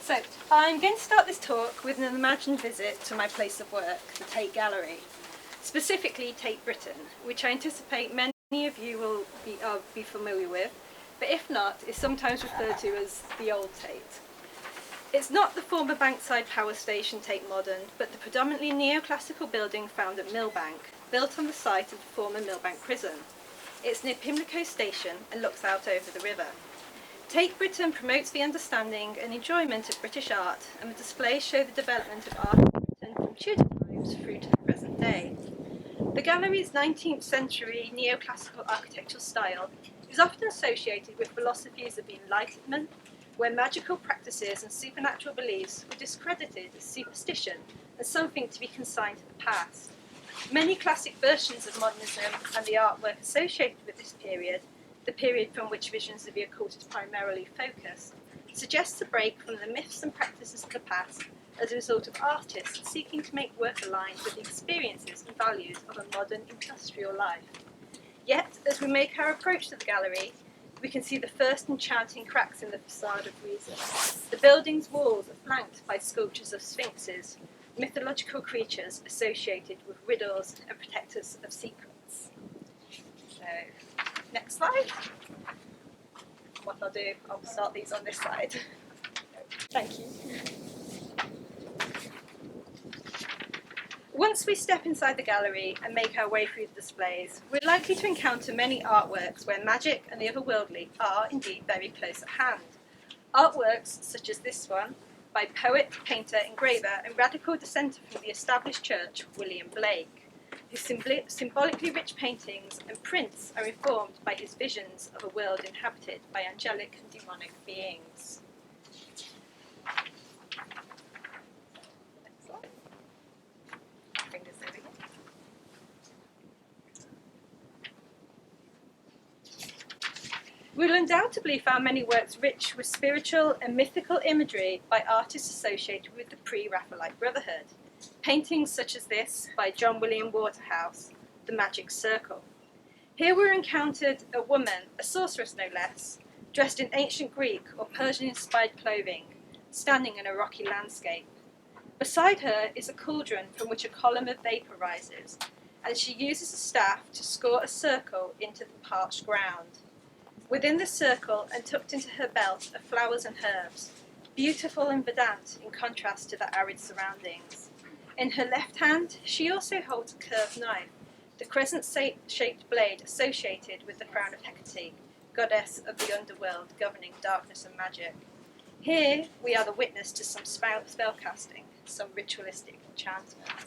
So, I'm going to start this talk with an imagined visit to my place of work, the Tate Gallery, specifically Tate Britain, which I anticipate many of you will be familiar with, but if not, is sometimes referred to as the Old Tate. It's not the former Bankside power station Tate Modern, but the predominantly neoclassical building found at Millbank, built on the site of the former Millbank prison. It's near Pimlico Station and looks out over the river. Tate Britain promotes the understanding and enjoyment of British art, and the displays show the development of art in Britain from Tudor times through to the present day. The gallery's 19th century neoclassical architectural style is often associated with philosophies of the Enlightenment, where magical practices and supernatural beliefs were discredited as superstition and something to be consigned to the past. Many classic versions of modernism and the artwork associated with this period, the period from which visions of the occult is primarily focused, suggests a break from the myths and practices of the past as a result of artists seeking to make work aligned with the experiences and values of a modern industrial life. Yet, as we make our approach to the gallery, we can see the first enchanting cracks in the facade of reason. The building's walls are flanked by sculptures of sphinxes, mythological creatures associated with riddles and protectors of secrets. So, next slide. What I'll do, I'll start these on this side. Thank you. Once we step inside the gallery and make our way through the displays, we're likely to encounter many artworks where magic and the otherworldly are indeed very close at hand. Artworks such as this one, by poet, painter, engraver, and radical dissenter from the established church, William Blake, whose symbolically rich paintings and prints are informed by his visions of a world inhabited by angelic and demonic beings. Next slide. Bring this over here. We'll undoubtedly find many works rich with spiritual and mythical imagery by artists associated with the Pre-Raphaelite Brotherhood. Paintings such as this by John William Waterhouse, The Magic Circle. Here we're encountered a woman, a sorceress no less, dressed in ancient Greek or Persian-inspired clothing, standing in a rocky landscape. Beside her is a cauldron from which a column of vapour rises, and she uses a staff to score a circle into the parched ground. Within the circle and tucked into her belt are flowers and herbs, beautiful and verdant in contrast to the arid surroundings. In her left hand, she also holds a curved knife, the crescent-shaped blade associated with the crown of Hecate, goddess of the underworld governing darkness and magic. Here, we are the witness to some spellcasting, some ritualistic enchantments.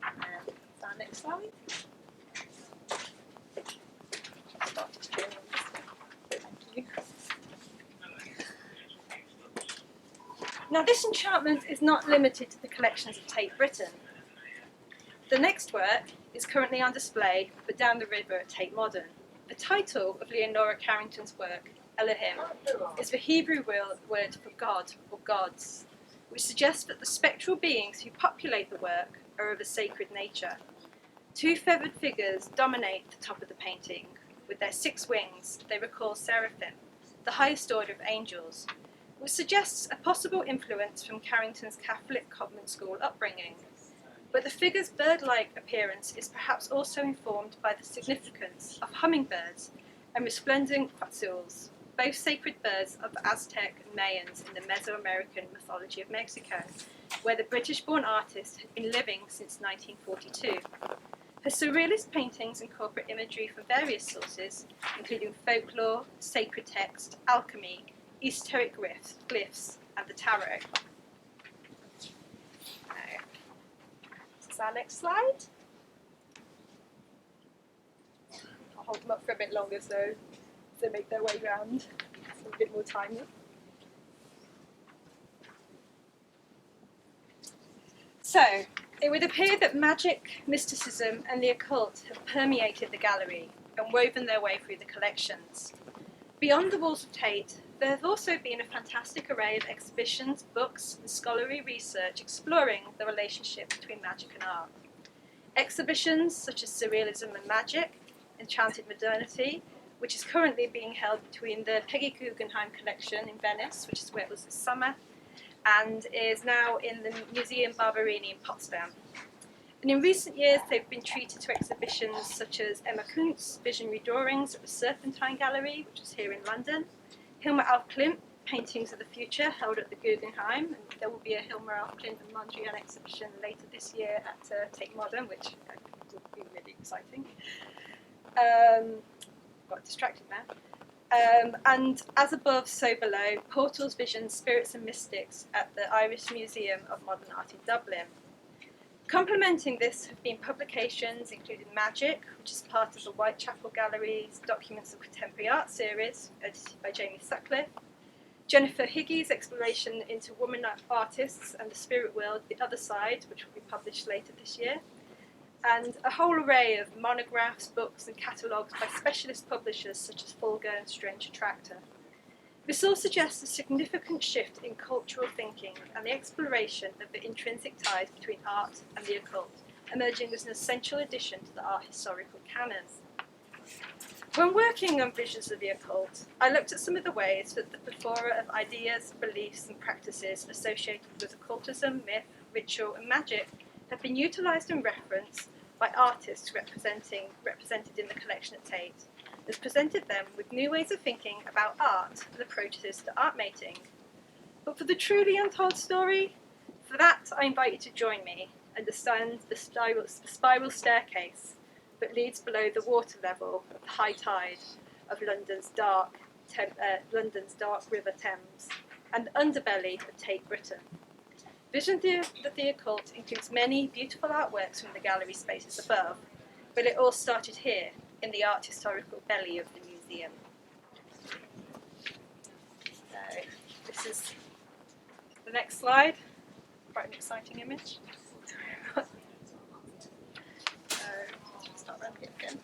And our next slide. Thank you. Now, this enchantment is not limited to the collections of Tate Britain. The next work is currently on display, but down the river at Tate Modern. The title of Leonora Carrington's work, Elohim, is the Hebrew word for God or gods, which suggests that the spectral beings who populate the work are of a sacred nature. Two feathered figures dominate the top of the painting. With their 6 wings, they recall seraphim, the highest order of angels, which suggests a possible influence from Carrington's Catholic convent school upbringing. But the figure's bird-like appearance is perhaps also informed by the significance of hummingbirds and resplendent quetzals, both sacred birds of the Aztec and Mayans in the Mesoamerican mythology of Mexico, where the British-born artist had been living since 1942. Her surrealist paintings incorporate imagery from various sources, including folklore, sacred text, alchemy, esoteric glyphs, and the tarot. This is our next slide. I'll hold them up for a bit longer so they make their way around. So a bit more time. So, it would appear that magic, mysticism, and the occult have permeated the gallery and woven their way through the collections. Beyond the walls of Tate, there have also been a fantastic array of exhibitions, books, and scholarly research exploring the relationship between magic and art. Exhibitions such as Surrealism and Magic, Enchanted Modernity, which is currently being held between the Peggy Guggenheim collection in Venice, which is where it was this summer, and is now in the Museum Barberini in Potsdam. And in recent years, they've been treated to exhibitions such as Emma Kuntz's Visionary Drawings at the Serpentine Gallery, which is here in London, Hilma af Klint, Paintings of the Future, held at the Guggenheim, and there will be a Hilma af Klint and Mondrian exhibition later this year at Tate Modern, which I think will be really exciting. Got distracted now. And As Above, So Below, Portals, Visions, Spirits and Mystics at the Irish Museum of Modern Art in Dublin. Complementing this have been publications including Magic, which is part of the Whitechapel Gallery's Documents of Contemporary Art series, edited by Jamie Sutcliffe, Jennifer Higgie's exploration into women artists and the spirit world, The Other Side, which will be published later this year, and a whole array of monographs, books and catalogues by specialist publishers such as Folger and Strange Attractor. This all suggests a significant shift in cultural thinking and the exploration of the intrinsic ties between art and the occult, emerging as an essential addition to the art historical canon. When working on visions of the occult, I looked at some of the ways that the plethora of ideas, beliefs and practices associated with occultism, myth, ritual and magic have been utilised and referenced by artists represented in the collection at Tate, has presented them with new ways of thinking about art and approaches to art making. But for the truly untold story, for that I invite you to join me and understand the spiral staircase that leads below the water level of the high tide of London's dark River Thames and the underbelly of Tate Britain. Vision of the Occult includes many beautiful artworks from the gallery spaces above, but it all started here, in the art historical belly of the museum. So, this is the next slide. Quite an exciting image. Start around here again.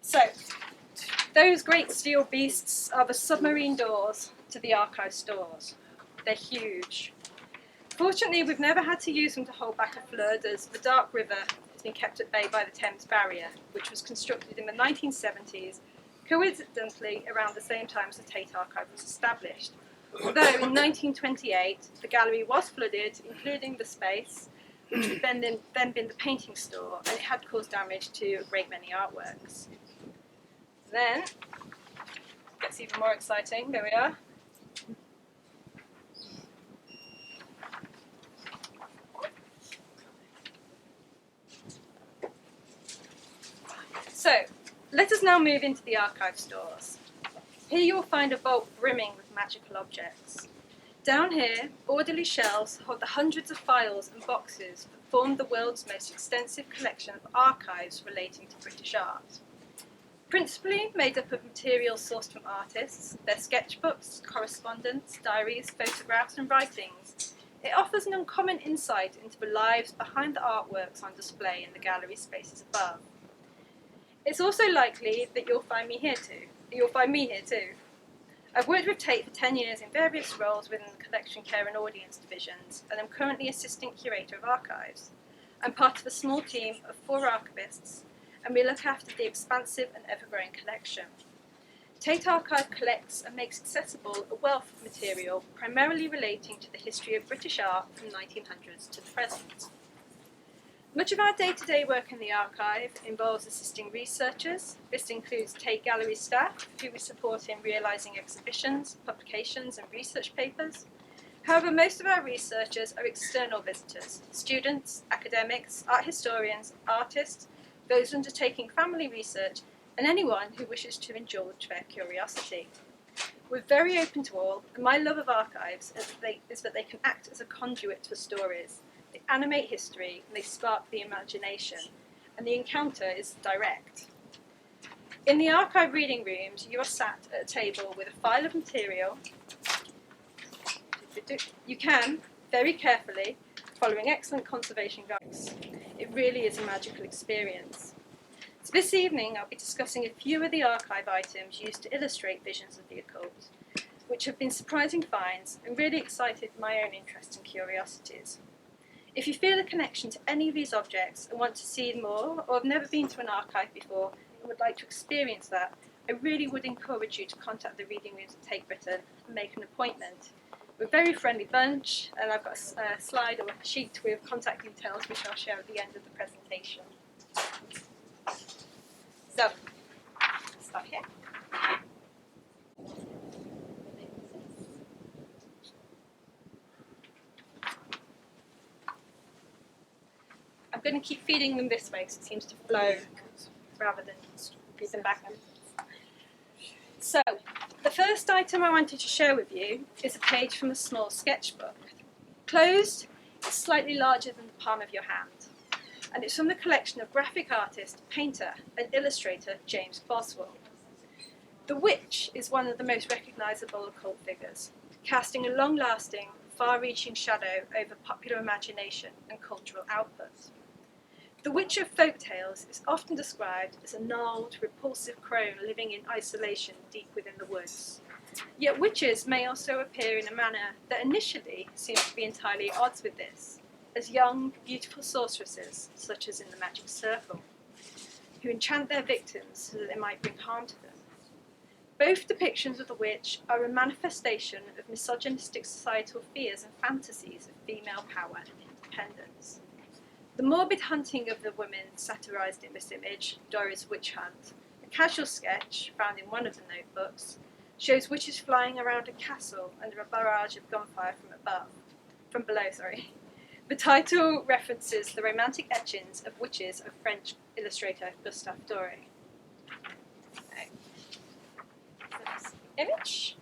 So, those great steel beasts are the submarine doors to the archive stores. They're huge. Fortunately, we've never had to use them to hold back a flood, as the Dark River has been kept at bay by the Thames Barrier, which was constructed in the 1970s, coincidentally around the same time as the Tate Archive was established. Although in 1928, the gallery was flooded, including the space, which had then been the painting store, and it had caused damage to a great many artworks. Then, it gets even more exciting, there we are. So, let us now move into the archive stores. Here you will find a vault brimming with magical objects. Down here, orderly shelves hold the hundreds of files and boxes that form the world's most extensive collection of archives relating to British art. Principally made up of materials sourced from artists, their sketchbooks, correspondence, diaries, photographs and writings, it offers an uncommon insight into the lives behind the artworks on display in the gallery spaces above. It's also likely that you'll find me here too. I've worked with Tate for 10 years in various roles within the collection care and audience divisions, and I'm currently assistant curator of archives. I'm part of a small team of 4 archivists, and we look after the expansive and ever-growing collection. Tate Archive collects and makes accessible a wealth of material primarily relating to the history of British art from the 1900s to the present. Much of our day-to-day work in the archive involves assisting researchers. This includes Tate Gallery staff, who we support in realising exhibitions, publications and research papers. However, most of our researchers are external visitors, students, academics, art historians, artists, those undertaking family research, and anyone who wishes to indulge their curiosity. We're very open to all, and my love of archives is that they can act as a conduit for stories. They animate history, and they spark the imagination, and the encounter is direct. In the archive reading rooms, you are sat at a table with a file of material. You can, very carefully, following excellent conservation guides. It really is a magical experience. So this evening, I'll be discussing a few of the archive items used to illustrate visions of the occult, which have been surprising finds and really excited my own interests and curiosities. If you feel a connection to any of these objects and want to see more, or have never been to an archive before and would like to experience that, I really would encourage you to contact the reading rooms at Tate Britain and make an appointment. We're a very friendly bunch, and I've got a slide or a sheet with contact details which I'll share at the end of the presentation. So, let's start here. I'm going to keep feeding them this way because it seems to flow rather than feed them back. So, the first item I wanted to share with you is a page from a small sketchbook. Closed, it's slightly larger than the palm of your hand, and it's from the collection of graphic artist, painter and illustrator James Boswell. The witch is one of the most recognisable occult figures, casting a long-lasting, far-reaching shadow over popular imagination and cultural output. The witch of folk tales is often described as a gnarled, repulsive crone living in isolation deep within the woods. Yet witches may also appear in a manner that initially seems to be entirely at odds with this, as young, beautiful sorceresses, such as in the Magic Circle, who enchant their victims so that they might bring harm to them. Both depictions of the witch are a manifestation of misogynistic societal fears and fantasies of female power and independence. The morbid hunting of the women satirised in this image, Dora's Witch Hunt, a casual sketch found in one of the notebooks, shows witches flying around a castle under a barrage of gunfire from below. The title references the romantic etchings of witches of French illustrator Gustave Doré. Okay. So this image.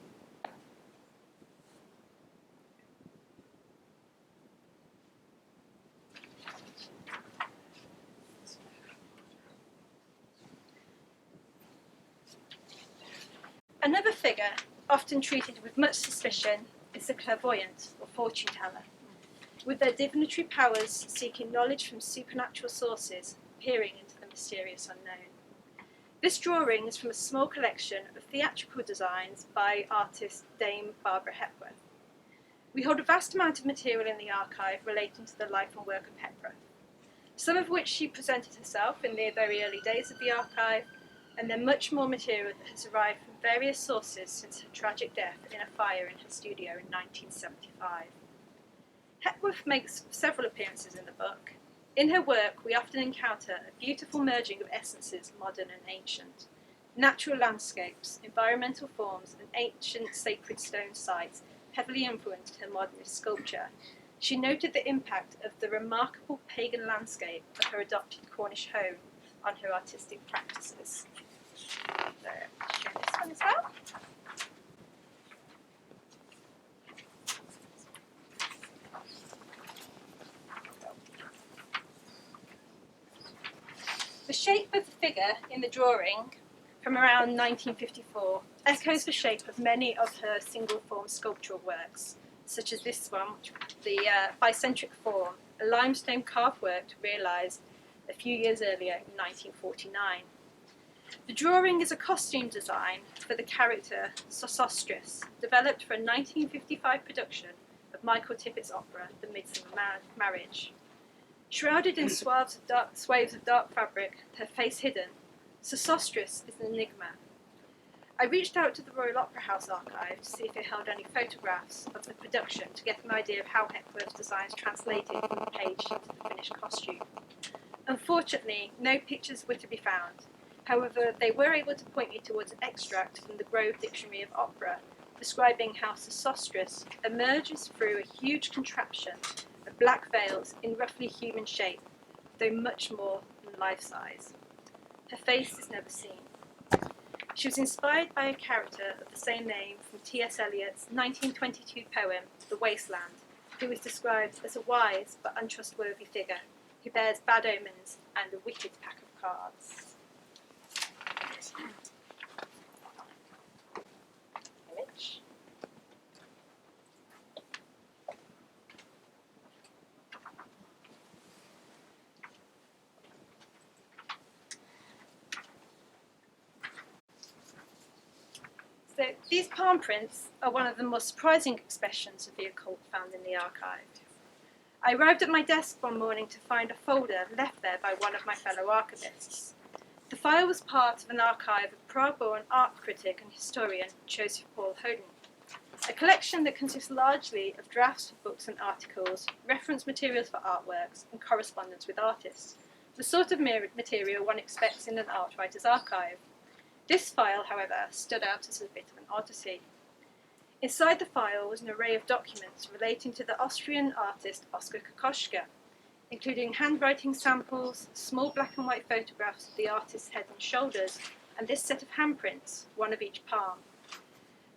Another figure, often treated with much suspicion, is the clairvoyant, or fortune teller, with their divinatory powers seeking knowledge from supernatural sources, peering into the mysterious unknown. This drawing is from a small collection of theatrical designs by artist Dame Barbara Hepworth. We hold a vast amount of material in the archive relating to the life and work of Hepworth, some of which she presented herself in the very early days of the archive, and then much more material that has arrived from various sources since her tragic death in a fire in her studio in 1975. Hepworth makes several appearances in the book. In her work, we often encounter a beautiful merging of essences, modern and ancient. Natural landscapes, environmental forms, and ancient sacred stone sites heavily influenced her modernist sculpture. She noted the impact of the remarkable pagan landscape of her adopted Cornish home on her artistic practices. So, I'll show this one as well. The shape of the figure in the drawing from around 1954 echoes the shape of many of her single-form sculptural works, such as this one, the bicentric form, a limestone carved work realised a few years earlier in 1949. The drawing is a costume design for the character Sosostris, developed for a 1955 production of Michael Tippett's opera, The Midsummer Marriage. Shrouded in swathes of dark fabric, her face hidden, Sosostris is an enigma. I reached out to the Royal Opera House archive to see if it held any photographs of the production to get an idea of how Hepworth's designs translated from the page to the finished costume. Unfortunately, no pictures were to be found. However, they were able to point me towards an extract from the Grove Dictionary of Opera, describing how Sosostris emerges through a huge contraption of black veils in roughly human shape, though much more than life-size. Her face is never seen. She was inspired by a character of the same name from T.S. Eliot's 1922 poem, The Wasteland, who is described as a wise but untrustworthy figure who bears bad omens and a wicked pack of cards. Image. So these palm prints are one of the most surprising expressions of the occult found in the archive. I arrived at my desk one morning to find a folder left there by one of my fellow archivists. The file was part of an archive of Prague-born art critic and historian Joseph Paul Hodin, a collection that consists largely of drafts of books and articles, reference materials for artworks, and correspondence with artists, the sort of material one expects in an art writer's archive. This file, however, stood out as a bit of an oddity. Inside the file was an array of documents relating to the Austrian artist Oskar Kokoschka, including handwriting samples, small black and white photographs of the artist's head and shoulders, and this set of handprints, one of each palm.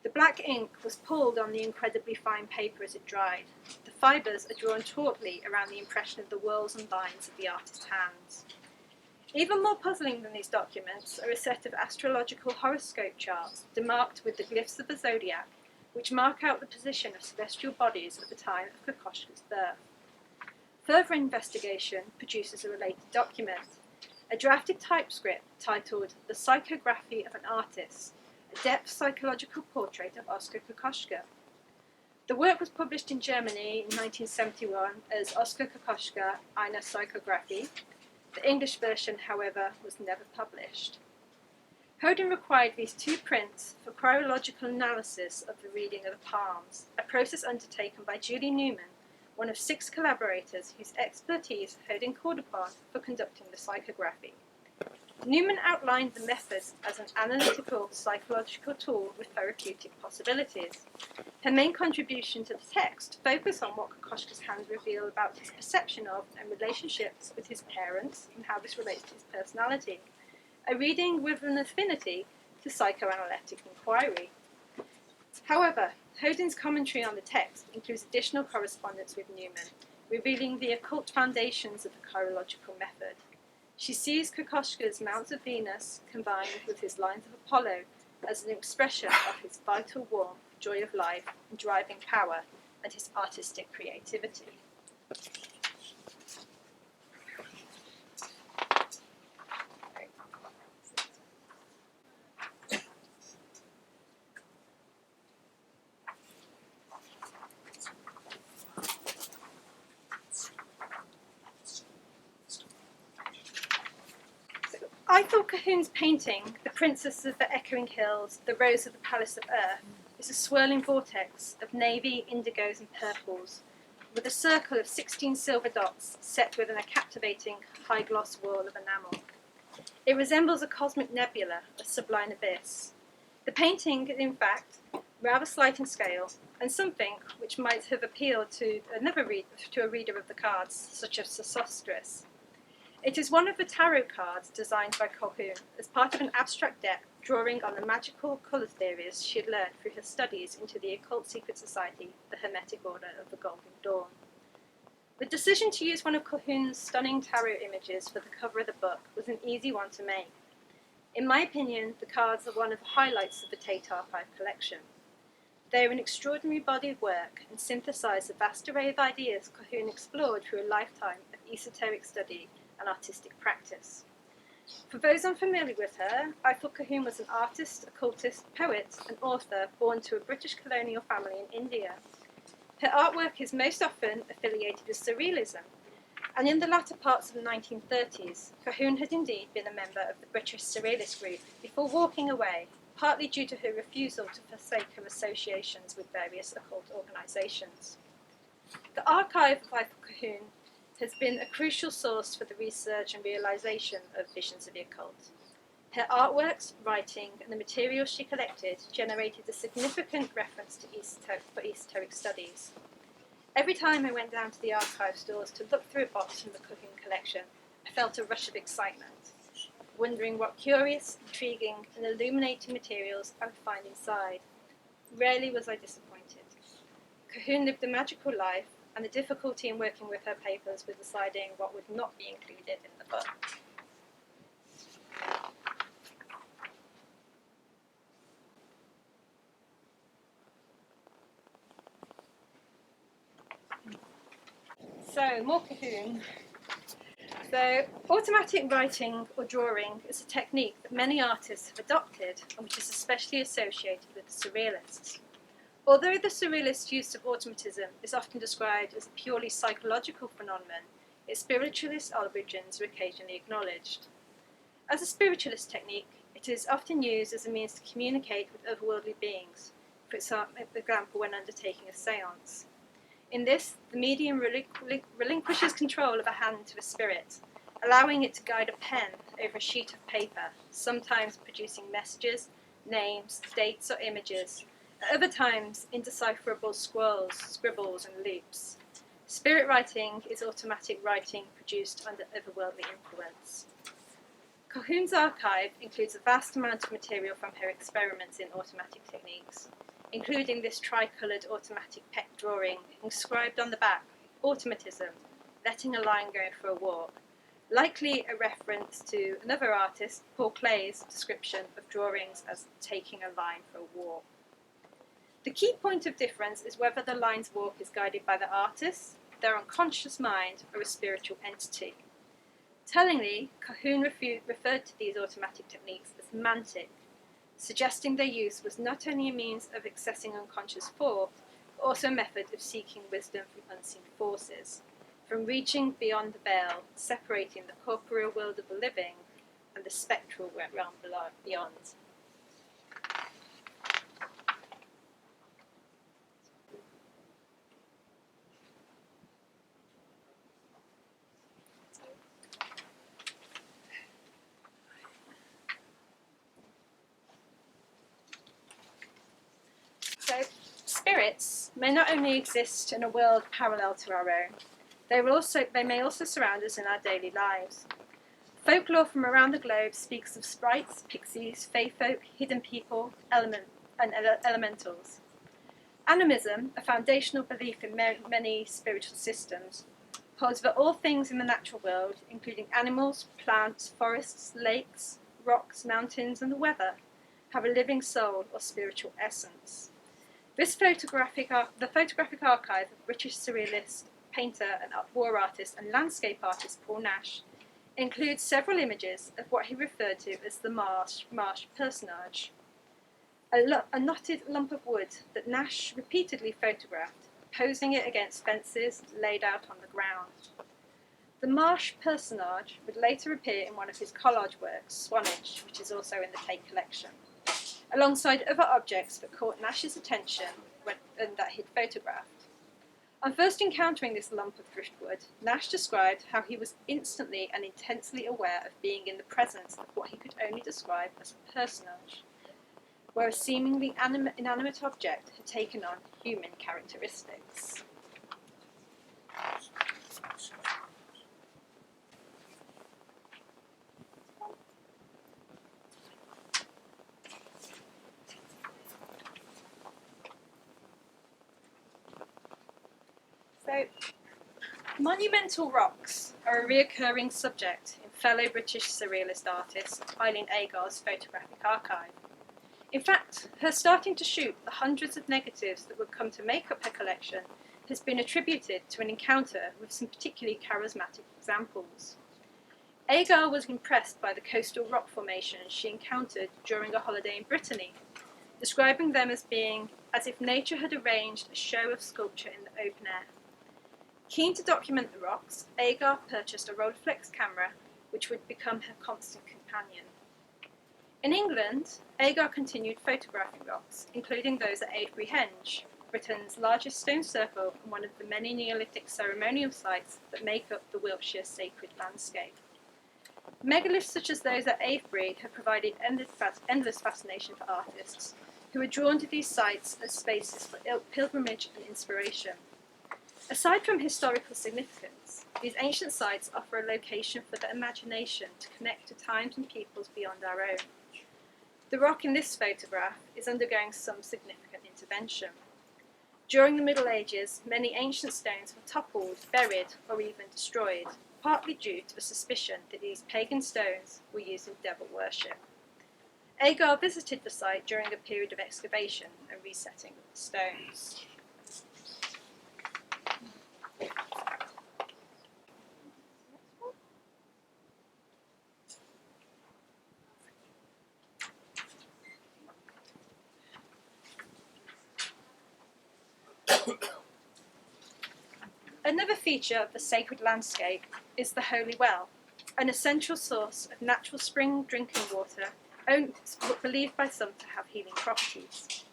The black ink was pulled on the incredibly fine paper as it dried. The fibres are drawn tautly around the impression of the whorls and lines of the artist's hands. Even more puzzling than these documents are a set of astrological horoscope charts demarked with the glyphs of the zodiac, which mark out the position of celestial bodies at the time of Kokoschka's birth. Further investigation produces a related document, a drafted typescript titled The Psychography of an Artist, a depth psychological portrait of Oskar Kokoschka. The work was published in Germany in 1971 as Oskar Kokoschka, eine Psychographie. The English version, however, was never published. Hodin required these two prints for chirological analysis of the reading of the palms, a process undertaken by Julie Newman, one of 6 collaborators whose expertise Hodin called upon for conducting the psychography. Newman outlined the method as an analytical psychological tool with therapeutic possibilities. Her main contribution to the text focused on what Kokoschka's hands reveal about his perception of and relationships with his parents and how this relates to his personality, a reading with an affinity to psychoanalytic inquiry. However, Hodin's commentary on the text includes additional correspondence with Newman, revealing the occult foundations of the chirological method. She sees Kokoschka's Mounts of Venus combined with his Lines of Apollo as an expression of his vital warmth, joy of life, and driving power, and his artistic creativity. I thought Cahun's painting, The Princess of the Echoing Hills, The Rose of the Palace of Earth, is a swirling vortex of navy, indigos and purples, with a circle of 16 silver dots set within a captivating high-gloss wall of enamel. It resembles a cosmic nebula, a sublime abyss. The painting is, in fact, rather slight in scale, and something which might have appealed to a reader of the cards, such as Sesostris. It is one of the tarot cards designed by Cahun as part of an abstract deck drawing on the magical colour theories she had learned through her studies into the occult secret society, the Hermetic Order of the Golden Dawn. The decision to use one of Cahun's stunning tarot images for the cover of the book was an easy one to make. In my opinion, the cards are one of the highlights of the Tate Archive collection. They are an extraordinary body of work and synthesise the vast array of ideas Cahun explored through a lifetime of esoteric study and artistic practice. For those unfamiliar with her, I thought Cahun was an artist, occultist, poet, and author born to a British colonial family in India. Her artwork is most often affiliated with Surrealism, and in the latter parts of the 1930s, Cahun had indeed been a member of the British Surrealist group before walking away, partly due to her refusal to forsake her associations with various occult organisations. The archive of Cahun has been a crucial source for the research and realisation of visions of the occult. Her artworks, writing, and the materials she collected generated a significant reference to esoteric studies. Every time I went down to the archive stores to look through a box from the Cahun collection, I felt a rush of excitement, wondering what curious, intriguing, and illuminating materials I would find inside. Rarely was I disappointed. Cahun lived a magical life, and the difficulty in working with her papers was deciding what would not be included in the book. So, more Cahun. So, automatic writing or drawing is a technique that many artists have adopted and which is especially associated with the Surrealists. Although the surrealist use of automatism is often described as a purely psychological phenomenon, its spiritualist origins are occasionally acknowledged. As a spiritualist technique, it is often used as a means to communicate with otherworldly beings, for example when undertaking a séance. In this, the medium relinquishes control of a hand to a spirit, allowing it to guide a pen over a sheet of paper, sometimes producing messages, names, dates or images, at other times indecipherable scribbles and loops. Spirit writing is automatic writing produced under otherworldly influence. Colquhoun's archive includes a vast amount of material from her experiments in automatic techniques, including this tricoloured automatic peck drawing inscribed on the back, automatism, letting a line go for a walk, likely a reference to another artist, Paul Clay's description of drawings as taking a line for a walk. The key point of difference is whether the line's walk is guided by the artist, their unconscious mind, or a spiritual entity. Tellingly, Colquhoun referred to these automatic techniques as mantic, suggesting their use was not only a means of accessing unconscious thought, but also a method of seeking wisdom from unseen forces, from reaching beyond the veil, separating the corporeal world of the living and the spectral realm beyond. So, spirits may not only exist in a world parallel to our own, they may also surround us in our daily lives. Folklore from around the globe speaks of sprites, pixies, fae folk, hidden people, elementals. Animism, a foundational belief in many spiritual systems, holds that all things in the natural world, including animals, plants, forests, lakes, rocks, mountains, and the weather, have a living soul or spiritual essence. The photographic archive of British surrealist, painter, and war artist and landscape artist Paul Nash includes several images of what he referred to as the marsh personage, a knotted lump of wood that Nash repeatedly photographed, posing it against fences laid out on the ground. The marsh personage would later appear in one of his collage works, Swanage, which is also in the Tate collection, alongside other objects that caught Nash's attention and that he'd photographed. On first encountering this lump of driftwood, Nash described how he was instantly and intensely aware of being in the presence of what he could only describe as a personage, where a seemingly inanimate object had taken on human characteristics. So, monumental rocks are a recurring subject in fellow British surrealist artist Eileen Agar's photographic archive. In fact, her starting to shoot the hundreds of negatives that would come to make up her collection has been attributed to an encounter with some particularly charismatic examples. Agar was impressed by the coastal rock formations she encountered during a holiday in Brittany, describing them as being as if nature had arranged a show of sculpture in the open air. Keen to document the rocks, Agar purchased a Rolleiflex camera, which would become her constant companion. In England, Agar continued photographing rocks, including those at Avebury Henge, Britain's largest stone circle and one of the many Neolithic ceremonial sites that make up the Wiltshire sacred landscape. Megaliths such as those at Avebury have provided endless fascination for artists, who are drawn to these sites as spaces for pilgrimage and inspiration. Aside from historical significance, these ancient sites offer a location for the imagination to connect to times and peoples beyond our own. The rock in this photograph is undergoing some significant intervention. During the Middle Ages, many ancient stones were toppled, buried, or even destroyed, partly due to a suspicion that these pagan stones were used in devil worship. Agar visited the site during a period of excavation and resetting of the stones. Another feature of the sacred landscape is the holy well, an essential source of natural spring drinking water, believed by some to have healing properties.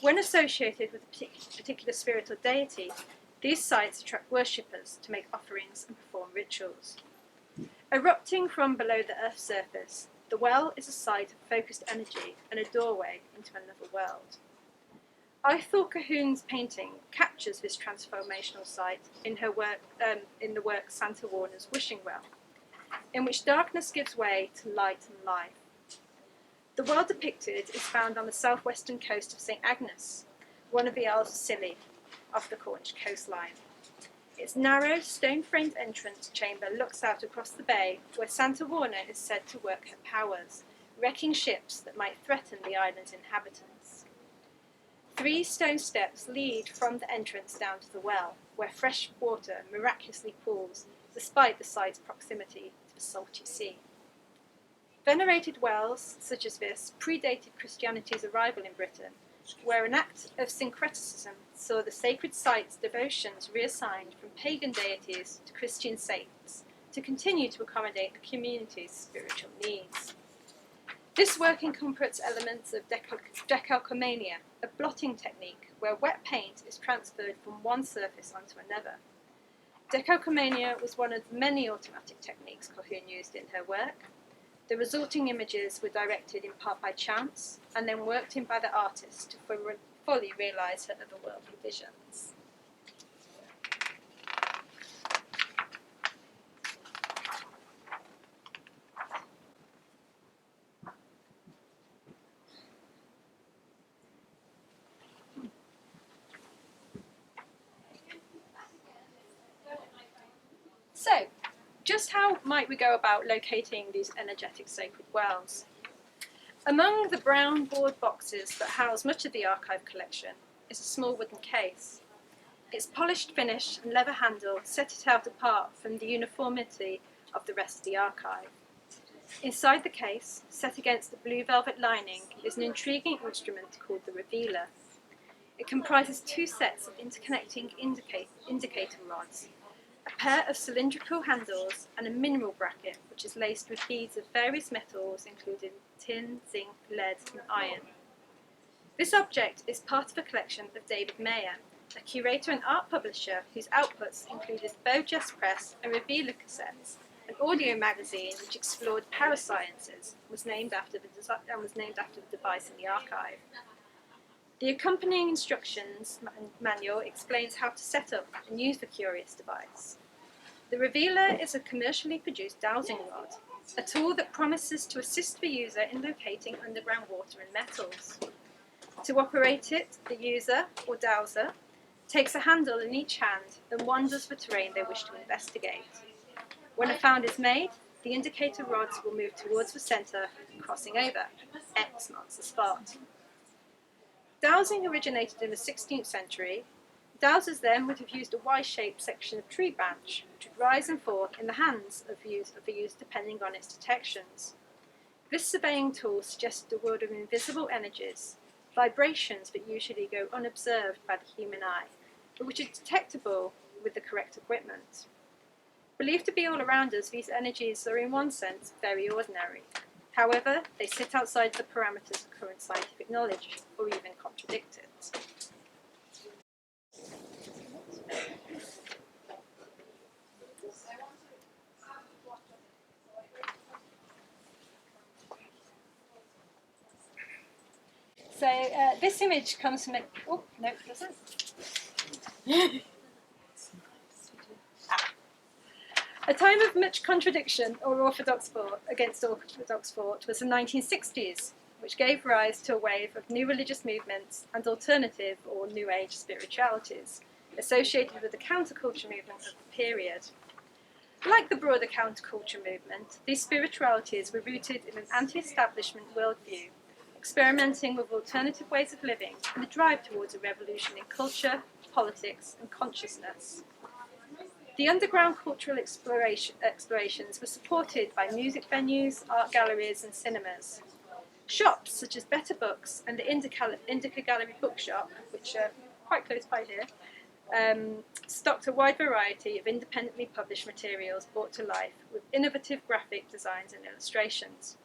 When associated with a particular spirit or deity, these sites attract worshippers to make offerings and perform rituals. Erupting from below the Earth's surface, the well is a site of focused energy and a doorway into another world. Ithor Cahoon's painting captures this transformational site in her work, in the work Santa Warner's Wishing Well, in which darkness gives way to light and life. The well depicted is found on the southwestern coast of St. Agnes, one of the Isles of Scilly, off the Cornish coastline. Its narrow, stone-framed entrance chamber looks out across the bay, where Santa Warner is said to work her powers, wrecking ships that might threaten the island's inhabitants. 3 stone steps lead from the entrance down to the well, where fresh water miraculously pools, despite the site's proximity to the salty sea. Venerated wells such as this predated Christianity's arrival in Britain, where an act of syncretism saw the sacred site's devotions reassigned from pagan deities to Christian saints to continue to accommodate the community's spiritual needs. This work incorporates elements of decalcomania, a blotting technique where wet paint is transferred from one surface onto another. Decalcomania was one of the many automatic techniques Cahoon used in her work. The resulting images were directed in part by chance, and then worked in by the artist to fully realise her otherworldly visions. So, just how might we go about locating these energetic sacred wells? Among the brown board boxes that house much of the archive collection is a small wooden case. Its polished finish and leather handle set it out apart from the uniformity of the rest of the archive. Inside the case, set against the blue velvet lining, is an intriguing instrument called the revealer. It comprises 2 sets of interconnecting indicator rods, a pair of cylindrical handles, and a mineral bracket which is laced with beads of various metals including tin, zinc, lead and iron. This object is part of a collection of David Mayer, a curator and art publisher whose outputs included the Bow Jazz Press and Revealer cassettes, an audio magazine which explored parasciences was named after the device in the archive. The accompanying instructions manual explains how to set up and use the curious device. The revealer is a commercially produced dowsing rod, a tool that promises to assist the user in locating underground water and metals. To operate it, the user, or dowser, takes a handle in each hand and wanders the terrain they wish to investigate. When a found is made, the indicator rods will move towards the centre, crossing over. X marks the spot. Dowsing originated in the 16th century. Dowsers then would have used a Y-shaped section of tree branch, which would rise and fall in the hands of the user depending on its detections. This surveying tool suggested a world of invisible energies, vibrations that usually go unobserved by the human eye, but which are detectable with the correct equipment. Believed to be all around us, these energies are in one sense very ordinary. However, they sit outside the parameters of current scientific knowledge, or even contradict it. So this image comes from oh, no, it doesn't. A time of much contradiction or orthodox thought against orthodox thought was the 1960s, which gave rise to a wave of new religious movements and alternative or New Age spiritualities associated with the counterculture movement of the period. Like the broader counterculture movement, these spiritualities were rooted in an anti-establishment worldview, experimenting with alternative ways of living and a drive towards a revolution in culture, politics and consciousness. The underground cultural explorations were supported by music venues, art galleries and cinemas. Shops such as Better Books and the Indica Gallery Bookshop, which are quite close by here, stocked a wide variety of independently published materials brought to life with innovative graphic designs and illustrations.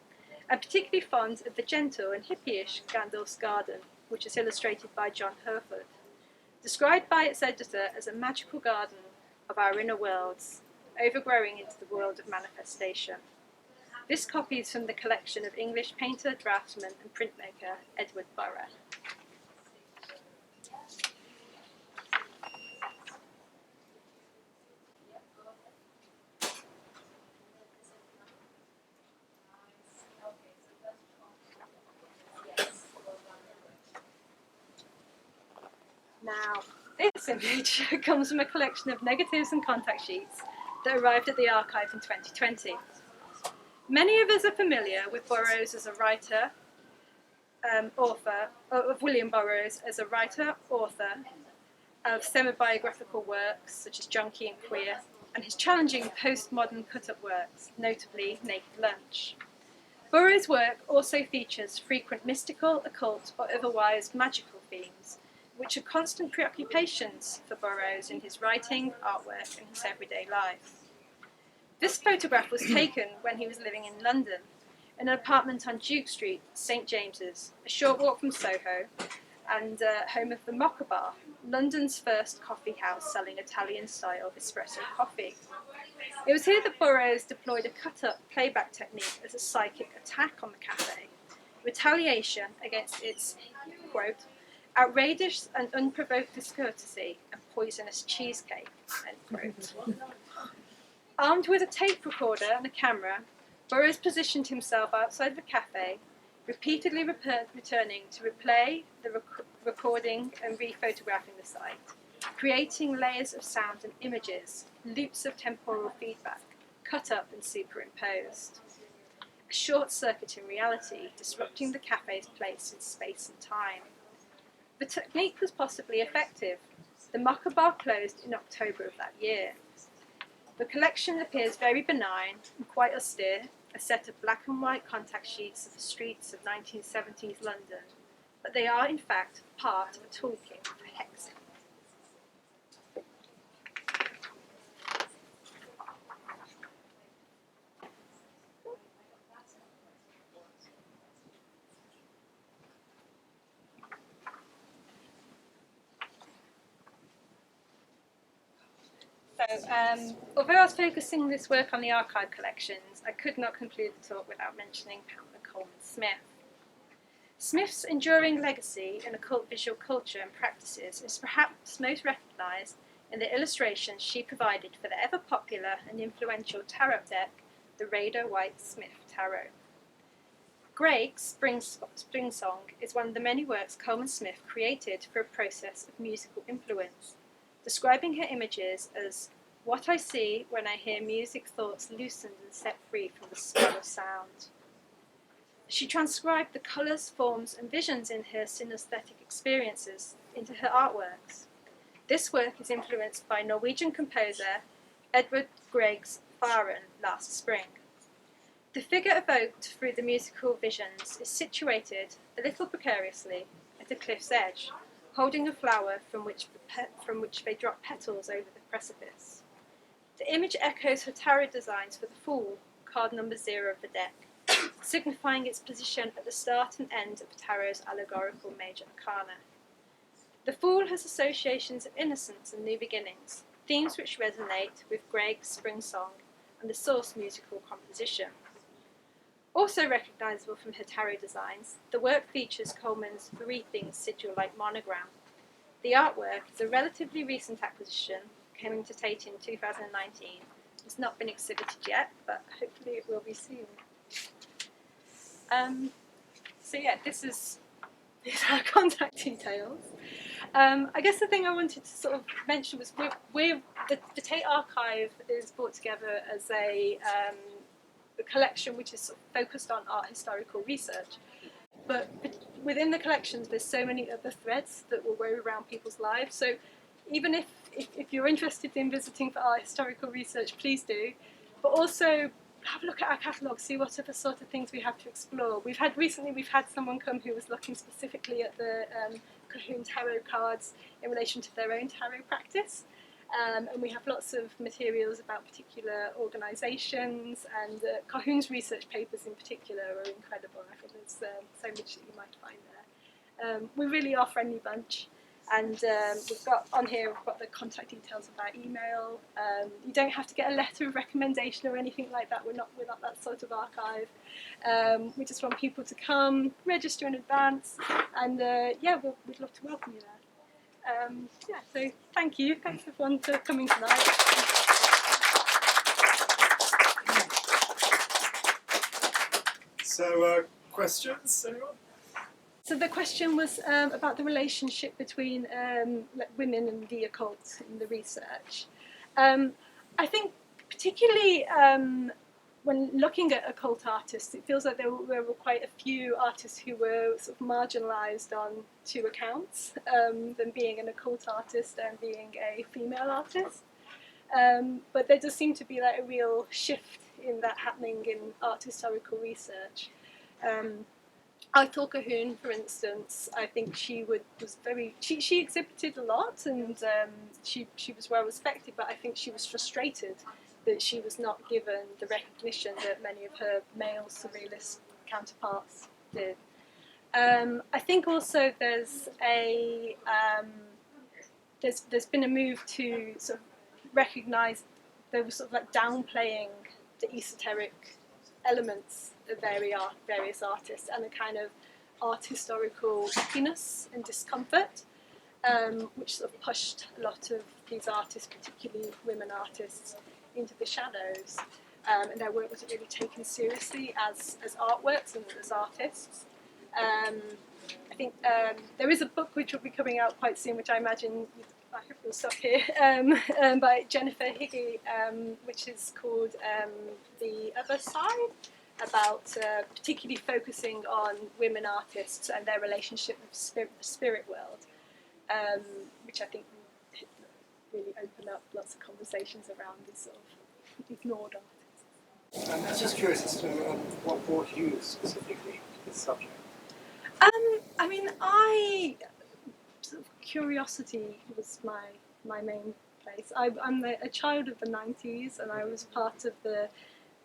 I'm particularly fond of the gentle and hippie-ish Gandalf's Garden, which is illustrated by John Herford, described by its editor as a magical garden of our inner worlds, overgrowing into the world of manifestation. This copy is from the collection of English painter, draftsman and printmaker Edward Burrough. Now, this image comes from a collection of negatives and contact sheets that arrived at the archive in 2020. Many of us are familiar with Burroughs as a writer, of William Burroughs as a writer, author of semi-biographical works such as Junkie and Queer, and his challenging postmodern cut-up works, notably Naked Lunch. Burroughs' work also features frequent mystical, occult, or otherwise magical themes, which are constant preoccupations for Burroughs in his writing, artwork, and his everyday life. This photograph was taken when he was living in London, in an apartment on Duke Street, St James's, a short walk from Soho, and home of the Mocha Bar, London's first coffee house selling Italian-style espresso coffee. It was here that Burroughs deployed a cut-up playback technique as a psychic attack on the cafe, retaliation against its, quote, outrageous and unprovoked discourtesy and poisonous cheesecake, end quote. Armed with a tape recorder and a camera, Burroughs positioned himself outside the cafe, repeatedly returning to replay the recording and re-photographing the site, creating layers of sound and images, loops of temporal feedback, cut up and superimposed. A short circuit in reality, disrupting the cafe's place in space and time. The technique was possibly effective. The Mocha Bar closed in October of that year. The collection appears very benign and quite austere, a set of black and white contact sheets of the streets of 1970s London, but they are in fact part of a toolkit for hexing. So, although I was focusing this work on the archive collections, I could not conclude the talk without mentioning Pamela Coleman Smith. Smith's enduring legacy in occult visual culture and practices is perhaps most recognised in the illustrations she provided for the ever-popular and influential tarot deck, the Rider Waite Smith Tarot. Greg's Spring Song is one of the many works Coleman Smith created for a process of musical influence, describing her images as what I see when I hear music thoughts loosened and set free from the spell of sound. She transcribed the colours, forms and visions in her synesthetic experiences into her artworks. This work is influenced by Norwegian composer Edvard Grieg's Faren last spring. The figure evoked through the musical visions is situated, a little precariously, at a cliff's edge, holding a flower from which they drop petals over the precipice. The image echoes her tarot designs for the Fool, card number 0 of the deck, signifying its position at the start and end of Tarot's allegorical major arcana. The Fool has associations of innocence and new beginnings, themes which resonate with Greg's Spring Song and the source musical composition. Also recognisable from her tarot designs, the work features Coleman's breathing sigil-like monogram. The artwork is a relatively recent acquisition, coming to Tate in 2019. It's not been exhibited yet, but hopefully it will be soon. So yeah, these are contact details. I guess the thing I wanted to sort of mention was the Tate Archive is brought together as a collection which is sort of focused on art historical research. But within the collections, there's so many other threads that will weave around people's lives. So even if you're interested in visiting for art historical research, please do. But also have a look at our catalogue, see what other sort of things we have to explore. We've had someone come who was looking specifically at the Cahoon tarot cards in relation to their own tarot practice. And we have lots of materials about particular organisations, and Cahoon's research papers in particular are incredible. I think there's so much that you might find there. We really are a friendly bunch, and we've got on here, we've got the contact details of our email. You don't have to get a letter of recommendation or anything like that. We're not that sort of archive. We just want people to come, register in advance, and yeah, we'd love to welcome you there. Yeah, so thank you. Thanks everyone for coming tonight. So, questions, anyone? So the question was about the relationship between women and the occult in the research. I think particularly when looking at occult artists, it feels like there were quite a few artists who were sort of marginalised on two accounts, them being an occult artist and being a female artist. But there does seem to be like a real shift in that happening in art historical research. Arthur Cahoon, for instance, I think she exhibited a lot, and she was well respected, but I think she was frustrated that she was not given the recognition that many of her male surrealist counterparts did. I think also there's been a move to sort of recognise there was sort of like downplaying the esoteric elements of various artists and a kind of art historical happiness and discomfort, which sort of pushed a lot of these artists, particularly women artists, into the shadows, and their work wasn't really taken seriously as artworks and as artists. I think there is a book which will be coming out quite soon, which I imagine, I hope you'll stop here, by Jennifer Higgy, which is called The Other Side, about particularly focusing on women artists and their relationship with the spirit world, which I think really open up lots of conversations around these sort of ignored artists. I was just curious as to what brought you specifically to this subject. I mean, sort of curiosity was my main place. I'm a child of the 90s, and I was part of the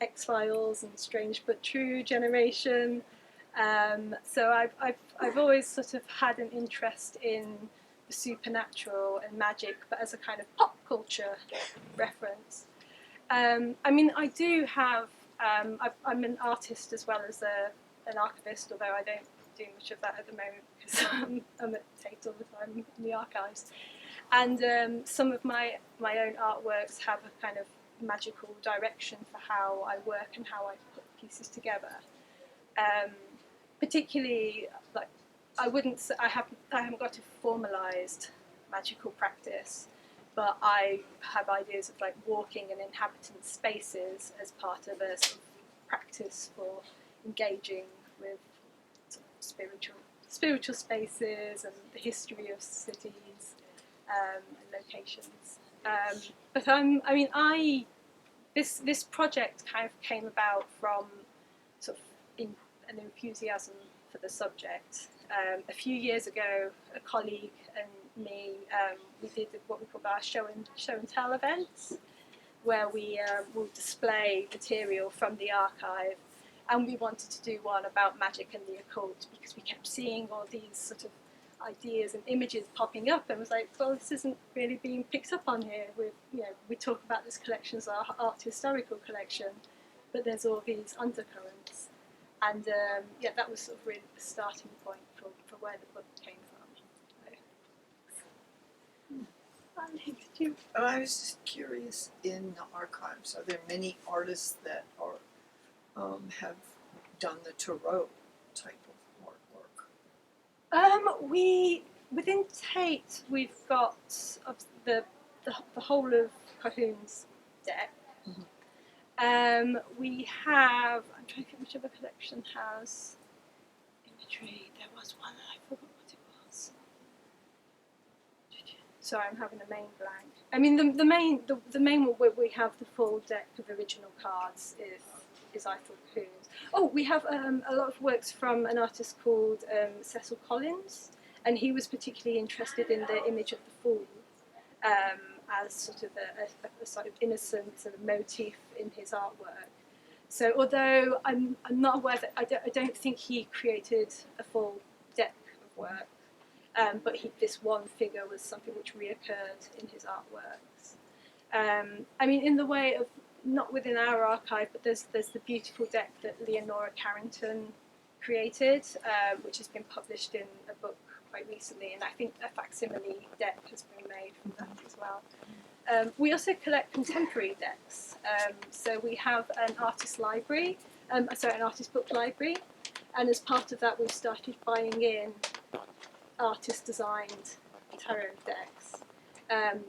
X-Files and Strange But True generation. So I've always sort of had an interest in the supernatural and magic, but as a kind of pop culture reference. I mean, I do have. I'm an artist as well as an archivist, although I don't do much of that at the moment because I'm at Tate all the time in the archives. And some of my own artworks have a kind of magical direction for how I work and how I put pieces together. Particularly, like I haven't got a formalised magical practice, but I have ideas of like walking in inhabitant spaces as part of a sort of practice for engaging with sort of spiritual spaces and the history of cities and locations. But this project kind of came about from sort of an enthusiasm for the subject. A few years ago, a colleague and me, we did what we call our show and tell events, where we will display material from the archive, and we wanted to do one about magic and the occult because we kept seeing all these sort of ideas and images popping up, and was like, well, this isn't really being picked up on here. We talk about this collection as our art historical collection, but there's all these undercurrents, and that was sort of really the starting point for where the book came from. I was just curious, in the archives, are there many artists that are have done the tarot type of artwork? Within Tate, we've got the whole of Cahoon's deck. Mm-hmm. We have, I'm trying to think which other collection has imagery. There was one and I forgot what it was. Sorry, I'm having a main blank. I mean, the main one where we have the full deck of original cards is Arthur Cahoon's. Oh, we have a lot of works from an artist called Cecil Collins, and he was particularly interested in the image of the fool as sort of a sort of innocent sort of motif in his artwork. So although I'm not aware that I don't think he created a full deck of work, but this one figure was something which reoccurred in his artworks. I mean, in the way of, not within our archive, but there's the beautiful deck that Leonora Carrington created, which has been published in a book quite recently, and I think a facsimile deck has been made from that as well. We also collect contemporary decks, so we have an artist library, an artist book library, and as part of that we've started buying in artist designed tarot decks.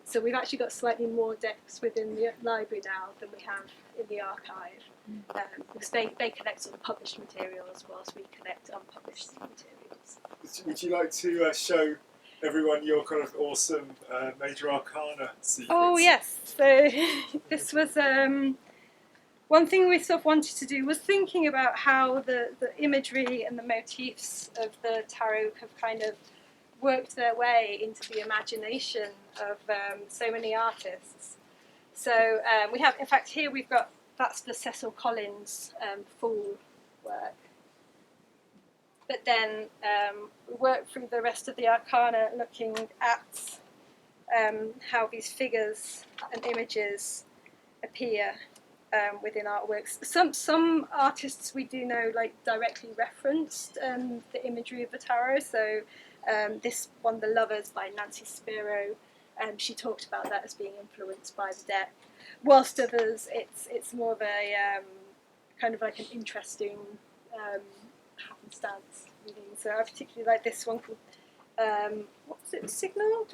So we've actually got slightly more decks within the library now than we have in the archive, because they collect sort of published materials whilst we collect unpublished materials. Would you like to show everyone your kind of awesome major arcana sequence? Oh yes, so this was one thing we sort of wanted to do was thinking about how the imagery and the motifs of the tarot have kind of worked their way into the imagination of so many artists. So we have, in fact, here we've got, that's the Cecil Collins Fool work. But then we work through the rest of the arcana looking at how these figures and images appear within artworks. Some artists we do know like directly referenced the imagery of the tarot. So this one, The Lovers by Nancy Spiro, she talked about that as being influenced by the deck. Whilst others, it's more of a kind of like an interesting happenstance reading. So I particularly like this one called what was it? Signal.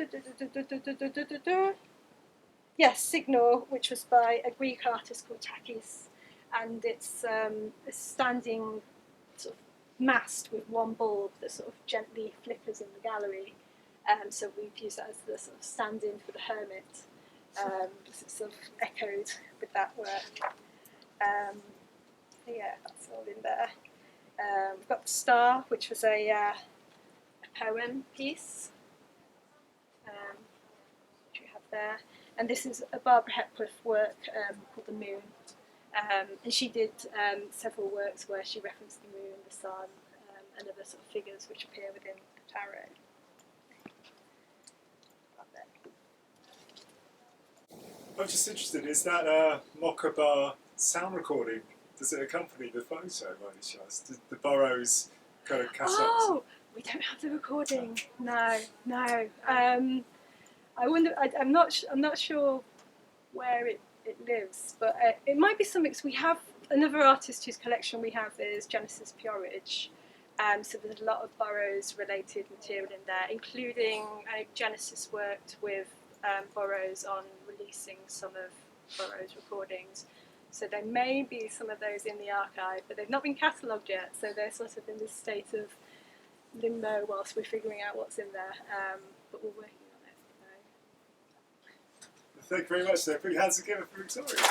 Yes, Signal, which was by a Greek artist called Takis, and it's a standing sort of mast with one bulb that sort of gently flickers in the gallery. So we've used that as the sort of stand-in for the hermit, because it's sort of echoed with that work. Yeah, that's all in there. We've got The Star, which was a poem piece, which we have there. And this is a Barbara Hepworth work called The Moon. And she did several works where she referenced the moon, the sun, and other sort of figures which appear within the tarot. I'm just interested, is that a Mokabar sound recording? Does it accompany the photo by any chance? Did the Burroughs kind of cut up? We don't have the recording. No. I wonder. I'm not sure where it lives, but it might be something. So we have another artist whose collection we have is Genesis Peorage. So there's a lot of Burroughs-related material in there, including Genesis worked with Burroughs on releasing some of Burroughs' recordings. So there may be some of those in the archive, but they've not been catalogued yet, so they're sort of in this state of limbo whilst we're figuring out what's in there, but we're working on it. Thank you very much, sir. Put your hands together for Victoria.